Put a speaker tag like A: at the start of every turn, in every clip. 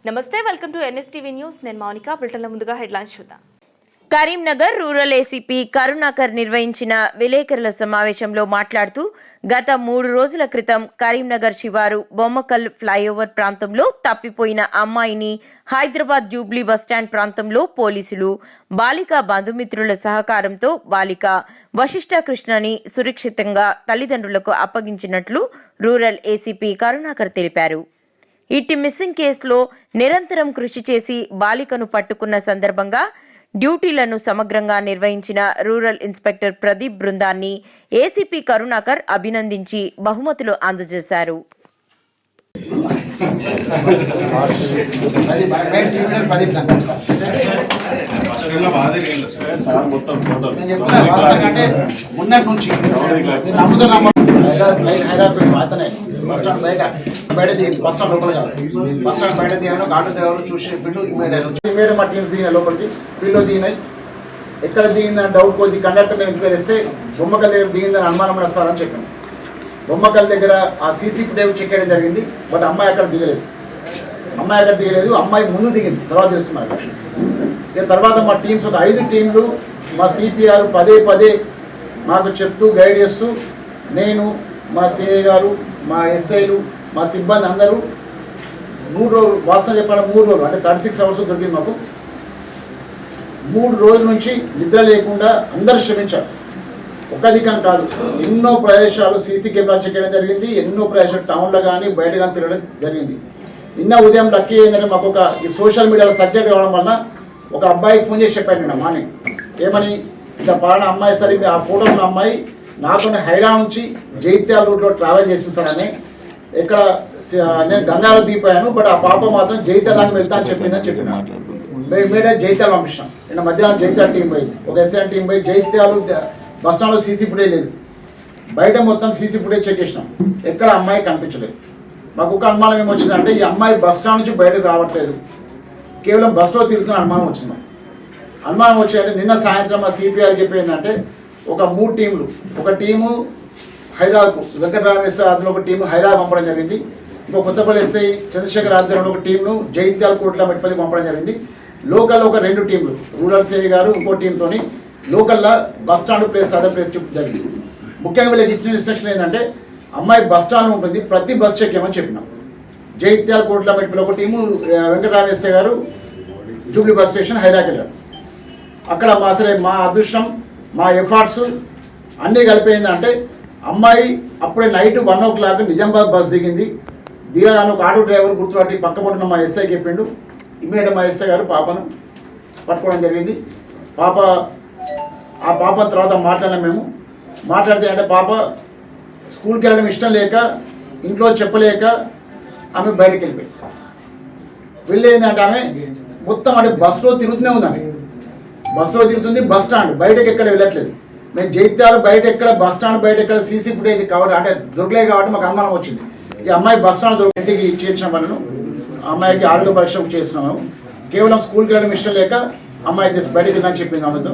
A: నమస్తే, welcome to NSTV news. నేను మౌనిక. బులెటిన్ల ముందుగా హెడ్లైన్స్ చూద్దాం.
B: కరీంనగర్ రూరల్ ఏసీపీ కరుణాకర్ నిర్వహించిన విలేకరుల సమావేశంలో మాట్లాడుతూ గత 3 రోజుల క్రితం కరీంనగర్ శివారు బొమ్మకల్ ఫ్లైఓవర్ ప్రాంతంలో తప్పిపోయిన అమ్మాయిని హైదరాబాద్ జూబ్లీ బస్టాండ్ ప్రాంతంలో పోలీసులు బాలిక బంధుమిత్రుల సహకారంతో బాలిక వశిష్ఠ కృష్ణని సురక్షితంగా తల్లిదండ్రులకు అప్పగించినట్లు రూరల్ ఏసీపీ కరుణాకర్ తెలిపారు. ఇట్టి మిస్సింగ్ కేసులో నిరంతరం కృషి చేసి బాలికను పట్టుకున్న సందర్భంగా డ్యూటీలను సమగ్రంగా నిర్వహించిన రూరల్ ఇన్స్పెక్టర్ ప్రదీప్ బృందాన్ని ఏసీపీ కరుణాకర్ అభినందించి బహుమతులు అందజేశారు.
C: బస్టాండ్ బయట దిగింది. బస్టాండ్ లోపల కాదు, బస్టాండ్ బయట దిగాను. ఆటో డ్రైవర్లు చూసి చెప్పిండు ఇమీడియట్ మా టీమ్స్ దిగినాయి లోపలికి. ఫీల్డ్లో దిగినాయి. ఎక్కడ దిగిందని డౌట్ కొద్ది కండక్టర్ని ఎంక్వైరీ చేస్తే బొమ్మకల్ దగ్గర దిగిందని అనుమానం వస్తారని చెప్పాను. బొమ్మకల్ దగ్గర ఆ సీసీ ఫుటేజ్ చెక్ చేయడం జరిగింది. బట్ అమ్మాయి అక్కడ దిగలేదు. అమ్మాయి ముందు దిగింది, తర్వాత తెలుస్తున్నారు. ఇక తర్వాత మా టీమ్స్ ఒక 5 టీంలు మా సిపిఆర్ పదే మాకు చెప్తూ గైడ్ చేస్తూ, నేను మా సిఐ గారు, మా ఎస్ఐలు, మా సిబ్బంది అందరూ 3 రోజులు వాస్తవం చెప్పాలి, 3 రోజులు అంటే 36 అవర్స్ దొరికింది మాకు. 3 రోజుల నుంచి నిద్ర లేకుండా అందరూ శ్రమించారు. ఒక దిక్కని కాదు, ఎన్నో ప్రదేశాలు సీసీ కెమెరా చెక్ చేయడం జరిగింది. ఎన్నో ప్రదేశాలు టౌన్లో కానీ బయట కానీ తిరగడం జరిగింది. నిన్న ఉదయం లక్కీ ఏంటంటే మాకు ఒక ఈ సోషల్ మీడియాలో సబ్జెక్ట్ కావడం వల్ల ఒక అబ్బాయి ఫోన్ చేసి చెప్పాను నిన్న మార్నింగ్. ఏమని, ఇంకా పలానా అమ్మాయి సరే ఆ ఫోటో ఉన్న అమ్మాయి నాకున్న హైరా నుంచి జైత్యాల రూట్లో ట్రావెల్ చేసింది సార్ అని. ఇక్కడ నేను గంగాలో దిగిపోయాను, బట్ ఆ పాప మాత్రం జైత్యాల దాకా వెళ్తా అని చెప్పిందని చెప్పిన. ఇమీడియట్ జైత్యాల పంపించాం. నిన్న మధ్యాహ్నం జైత్యాల టీం పోయింది, ఒక ఎస్ఐ టీం పోయి జైత్యాలు బస్టాండ్లో సీసీ ఫుటేజ్ లేదు, బయట మొత్తం సీసీ ఫుటేజ్ చెక్ చేసినాం. ఎక్కడ అమ్మాయి కనిపించలేదు. మాకు ఒక అనుమానం ఏమొచ్చిందంటే ఈ అమ్మాయి బస్టాండ్ నుంచి బయటకు రావట్లేదు, కేవలం బస్సులో తిరుగుతున్న అనుమానం వచ్చింది. అనుమానం వచ్చాయంటే నిన్న సాయంత్రం మా సిపిఆర్ చెప్పిందంటే ఒక 3 టీంలు, ఒక టీము హైదరాబాద్కు వెంకటరామేశ్వర ఆధ్వర్యంలో ఒక టీము హైదరాబాద్ పంపడం జరిగింది. ఇంకో కొత్తపల్లి ఎస్ఐ చంద్రశేఖర్ ఆధ్వర్యంలో ఒక టీంను జైత్యాల కోట్ల మెట్పల్లికి పంపడం జరిగింది. లోకల్లో ఒక 2 టీంలు, రూరల్ సిఐ గారు ఇంకో టీంతో లోకల్లో bus stand place other place జరిగింది. ముఖ్యంగా వీళ్ళకి ఇచ్చిన ఇన్స్ట్రక్షన్ ఏంటంటే అమ్మాయి బస్ స్టాండ్ ఉంటుంది, ప్రతి బస్ చెక్ చేయమని చెప్పినాం. జైత్యాల కోట్ల మెట్పల్లి ఒక టీము, వెంకటరామేశ్వర గారు జూబ్లీ బస్ స్టేషన్ హైదరాబాద్ వెళ్ళారు. అక్కడ మా అదృష్టం, మా ఎఫర్ట్స్ అన్నీ కలిపోయిందంటే అమ్మాయి అప్పుడే నైట్ 1 o'clock నిజామాబాద్ బస్ దిగింది. దిగగానే ఒక ఆటో డ్రైవర్ గుర్తుపట్టి పక్కపడున్న మా ఎస్ఐ చెప్పిండు. ఇమీడియట్ మా ఎస్ఐ గారు పాపను పట్టుకోవడం జరిగింది. ఆ పాప తర్వాత మాట్లాడినాం మేము. మాట్లాడితే అంటే పాప స్కూల్కి వెళ్ళడం ఇష్టం లేక, ఇంట్లో చెప్పలేక ఆమె బయటకు వెళ్ళిపోయింది. వెళ్ళేందంటే ఆమె మొత్తం అంటే బస్సులో తిరుగుతూనే ఉంది. ఆమె బస్సులో తిరుగుతుంది, బస్ స్టాండ్ బయటకు ఎక్కడ వెళ్ళట్లేదు. మేము జైత్యాలు బయట ఎక్కడ, బస్ స్టాండ్ బయట ఎక్కడ సీసీ ఫుటేజ్ కవర్ అంటే దొరకలేదు కాబట్టి మాకు అనుమానం వచ్చింది. ఈ అమ్మాయి బస్ స్టాండ్ ఇంటికి చేర్చిన వాళ్ళను అమ్మాయికి ఆరోగ్య పరీక్ష చేస్తున్నాము. కేవలం స్కూల్కి వెళ్ళడం ఇష్టం లేక అమ్మాయి బయటకు వెళ్ళని చెప్పింది ఆమెతో.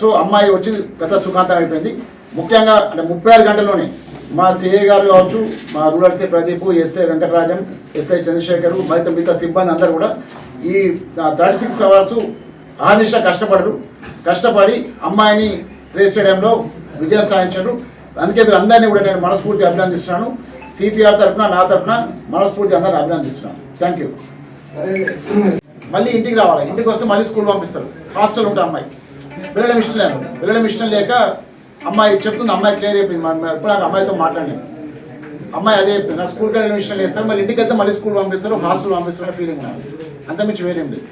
C: సో అమ్మాయి వచ్చి గత సుఖాంతం అయిపోయింది. ముఖ్యంగా అంటే 36 గంటల్లోనే మా సిఐ గారు కావచ్చు, మా rural CI Pradeep, SI Venkatarajam, SI Chandrasekhar, మిగతా సిబ్బంది అందరూ కూడా ఈ 36 అవర్స్ ఆనిష కష్టపడి అమ్మాయిని ట్రేస్ చేయడంలో విజయం సాధించారు. అందుకే మీరు అందరినీ కూడా నేను మనస్ఫూర్తిగా అభినందిస్తున్నాను. సిపిఆర్ తరఫున, నా తరఫున మనస్ఫూర్తి అందరిని అభినందిస్తున్నాను. Thank you. మళ్ళీ ఇంటికి రావాలి, ఇంటికి వస్తే మళ్ళీ స్కూల్ పంపిస్తారు. హాస్టల్ ఉంటుంది అమ్మాయి, వెళ్ళడం ఇష్టం లేక అమ్మాయి చెప్తుంది. అమ్మాయి క్లియర్ అయిపోయింది. ఎప్పుడు నాకు అమ్మాయితో మాట్లాడాను. అమ్మాయి అదే చెప్తుంది, నాకు స్కూల్కి వెళ్ళడం ఇష్టం లేదు సార్, మళ్ళీ ఇంటికి వెళ్తే మళ్ళీ స్కూల్ పంపిస్తారు, హాస్టల్ పంపిస్తారు ఫీలింగ్. అంతమించి వేరేం లేదు.